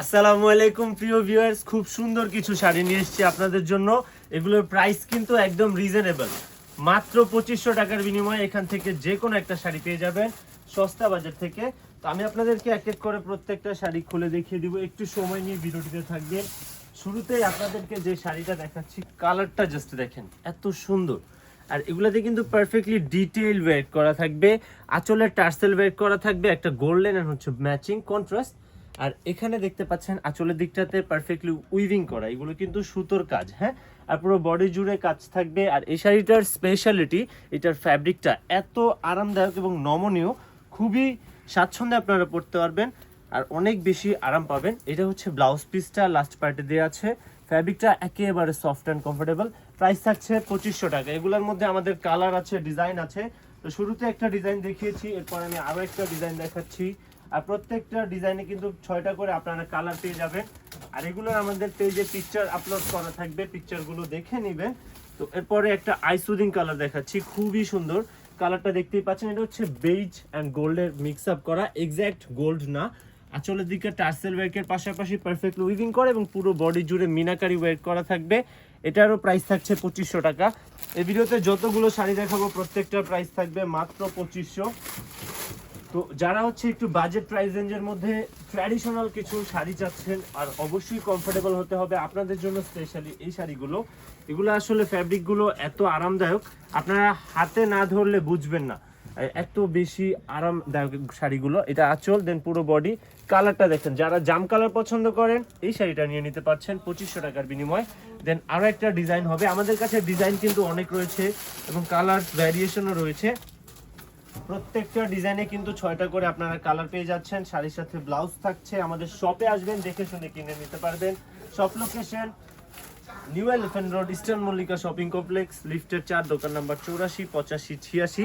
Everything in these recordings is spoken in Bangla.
আসসালামু আলাইকুম প্রিয় ভিউয়ার্স, খুব সুন্দর কিছু শাড়ি নিয়ে এসেছি আপনাদের জন্য। এগুলোর প্রাইস কিন্তু একদম রিজনেবল, মাত্র 2500 টাকার বিনিময়ে এখান থেকে যে কোনো একটা শাড়ি পেয়ে যাবেন সস্তা বাজার থেকে। তো আমি আপনাদেরকে এক এক করে প্রত্যেকটা শাড়ি খুলে দেখিয়ে দিব, একটু সময় নিয়ে ভিডিওটিতে থাকবেন। শুরুতেই আপনাদেরকে যে শাড়িটা দেখাচ্ছি, কালারটা জাস্ট দেখেন, এত সুন্দর। আর এগুলাতে কিন্তু পারফেক্টলি ডিটেইল ওয়ার্ক করা থাকবে, আঁচলের টার্সেল ওয়ার্ক করা থাকবে, একটা গোল্ডেন আর হচ্ছে ম্যাচিং কন্ট্রাস্ট। আর এখানে দেখতে পাচ্ছেন আঁচলের দিকটাতে পারফেক্টলি উইভিং করা, এগুলো কিন্তু সুতোর কাজ, হ্যাঁ। আর পুরো বডি জুড়ে কাজ থাকবে। আর এই শাড়িটার স্পেশালিটি, এটার ফ্যাব্রিকটা এত আরামদায়ক এবং নমনীয়, খুবই স্বাচ্ছন্দ্যে আপনারা পরতে পারবেন আর অনেক বেশি আরাম পাবেন। এটা হচ্ছে ব্লাউজ পিসটা, লাস্ট পার্টে দেওয়া আছে। ফ্যাব্রিকটা একেবারে সফট অ্যান্ড কমফোর্টেবল। প্রাইস থাকছে 2500 টাকা। এগুলোর মধ্যে আমাদের কালার আছে, ডিজাইন আছে। তো শুরুতে একটা ডিজাইন দেখিয়েছি, এরপর আমি আরও একটা ডিজাইন দেখাচ্ছি। আর প্রত্যেকটা ডিজাইনে কিন্তু 6টা করে আপনারা কালার পেয়ে যাবেন। আর এগুলোর আমাদের পেজে পিকচার আপলোড করা থাকবে, পিকচারগুলো দেখে নেবেন। তো এরপরে একটা আইসুদিং কালার দেখাচ্ছি, খুবই সুন্দর কালারটা দেখতেই পাচ্ছেন। এটা হচ্ছে বেজ অ্যান্ড গোল্ডের মিক্স আপ করা, এক্স্যাক্ট গোল্ড না। আঁচলের দিকে টার্সেল ওয়ার্কের পাশাপাশি পারফেক্ট উইভিং করে এবং পুরো বডি জুড়ে মিনাকারি ওয়ার্ক করা থাকবে। এটারও প্রাইস থাকছে 2500 টাকা। এই ভিডিওতে যতগুলো শাড়ি দেখাবো প্রত্যেকটার প্রাইস থাকবে মাত্র 2500। তো যারা হচ্ছে একটু বাজেট প্রাইস রেঞ্জের মধ্যে ট্র্যাডিশনাল কিছু শাড়ি চাচ্ছেন, আর অবশ্যই কমফোর্টেবল হতে হবে আপনাদের জন্য স্পেশালি এই শাড়িগুলো। এগুলো আসলে ফ্যাব্রিকগুলো এত আরামদায়ক, আপনারা হাতে না ধরলে বুঝবেন না এত বেশি আরামদায়ক শাড়িগুলো। এটা আঁচল, দেন পুরো বডি। কালারটা দেখেন, যারা জাম কালার পছন্দ করেন এই শাড়িটা নিয়ে নিতে পারছেন 2500 টাকার বিনিময়। দেন আরও একটা ডিজাইন হবে, আমাদের কাছে ডিজাইন কিন্তু অনেক রয়েছে এবং কালার ভ্যারিয়েশনও রয়েছে। প্রত্যেকটা ডিজাইনে কিন্তু 6টা করে আপনারা কালার পেয়ে যাচ্ছেন, শাড়ির সাথে ব্লাউজ থাকছে। আমাদের শপে আসবেন, দেখে শুনে কিনে নিতে পারবেন। Shop location new elephant road, eastern Mallika shopping complex, লিফটের 4, দোকান নাম্বার 84, 85, 86।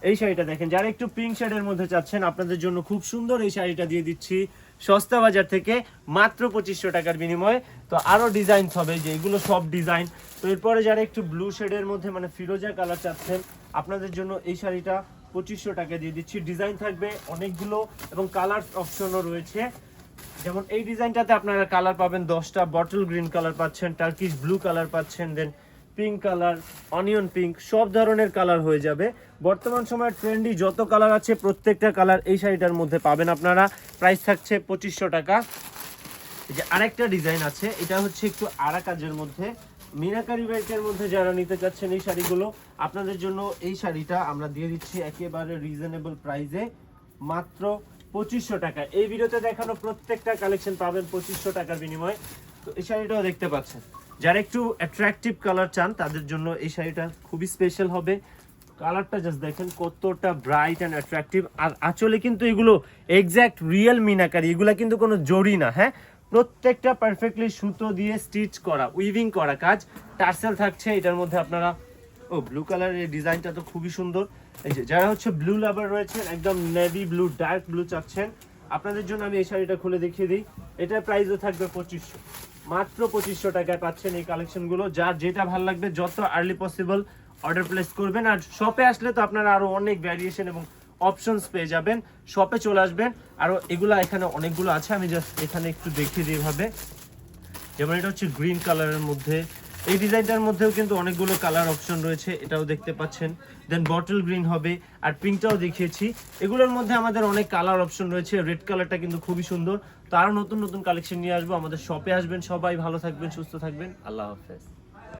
এই শাড়িটা দেখেন, যারা একটু পিঙ্ক শেডের মধ্যে চাচ্ছেন আপনাদের জন্য খুব সুন্দর এই শাড়িটা দিয়ে দিচ্ছি সস্তা বাজার থেকে মাত্র 2500 টাকার বিনিময়ে। তো আরও ডিজাইন হবে, যে এগুলো সব ডিজাইন। তো এরপরে যারা একটু ব্লু শেডের মধ্যে মানে ফিরোজা কালার চাচ্ছেন, আপনাদের জন্য এই শাড়িটা 2500 টাকা দিয়ে দিচ্ছি। ডিজাইন থাকবে অনেকগুলো এবং কালার অপশনও রয়েছে। যেমন এই ডিজাইনটাতে আপনারা কালার পাবেন 10টা। বটল গ্রিন কালার পাচ্ছেন, টার্কিশ ব্লু কালার পাচ্ছেন, দেন পিঙ্ক কালার, অনিয়ন পিঙ্ক, সব ধরনের কালার হয়ে যাবে। বর্তমান সময়ে ট্রেন্ডি যত কালার আছে প্রত্যেকটা কালার এই শাড়িটার মধ্যে পাবেন আপনারা। প্রাইস থাকছে 2500 টাকা। এই যে আরেকটা ডিজাইন আছে, এটা হচ্ছে একটু আরা কাজের মধ্যে, মিনাকারি ওয়ার্কের মধ্যে যারা নিতে চাচ্ছেন এই শাড়িগুলো, আপনাদের জন্য এই শাড়িটা আমরা দিয়ে দিচ্ছি একেবারে রিজনেবল প্রাইসে মাত্র 2500 টাকা। এই ভিডিওতে দেখানো প্রত্যেকটা কালেকশন পাবেন 2500 টাকার বিনিময়ে। তো এই শাড়িটাও দেখতে পাচ্ছেন, যারা একটু অ্যাট্রাকটিভ কালার চান তাদের জন্য এই শাড়িটা খুবই স্পেশাল হবে। কালারটা জাস্ট দেখেন কতটা ব্রাইট অ্যান্ড অ্যাট্রাকটিভ। আর আঁচলে কিন্তু এগুলো এক্স্যাক্ট রিয়েল মিনাকারি, এগুলা কিন্তু কোনো জরি না, হ্যাঁ। প্রত্যেকটা পারফেক্টলি সুতো দিয়ে স্টিচ করা, উইভিং করা কাজ। টার্সেল থাকছে এটার মধ্যে আপনারা। ও ব্লু কালারের এই ডিজাইনটা তো খুবই সুন্দর। এই যে যারা হচ্ছে ব্লু লাভার রয়েছেন, একদম নেভি ব্লু, ডার্ক ব্লু চাচ্ছেন, আপনাদের জন্য আমি এই শাড়িটা খুলে দেখিয়ে দিই। এটার প্রাইসও থাকবে 2500, মাত্র 2500 টাকায় পাচ্ছেন এই কালেকশনগুলো। যার যেটা ভালো লাগবে যত আর্লি পসিবল অর্ডার প্লেস করবেন। আর শপে আসলে তো আপনারা আরও অনেক ভ্যারিয়েশন এবং অপশনস পেয়ে যাবেন। শপে চলে আসবেন, আরও এগুলো এখানে অনেকগুলো আছে, আমি জাস্ট এখানে একটু দেখিয়ে দিই এভাবে। যেমন এটা হচ্ছে গ্রিন কালারের মধ্যে, এই ডিজাইনটার মধ্যেও কিন্তু অনেকগুলো কালার অপশন রয়েছে, এটাও দেখতে পাচ্ছেন। দেন বটল গ্রিন হবে, আর পিঙ্কটাও দেখিয়েছি। এগুলোর মধ্যে আমাদের অনেক কালার অপশন রয়েছে। রেড কালারটা কিন্তু খুবই সুন্দর। তো আরও নতুন নতুন কালেকশন নিয়ে আসবো, আমাদের শপে আসবেন। সবাই ভালো থাকবেন, সুস্থ থাকবেন, আল্লাহ হাফেজ।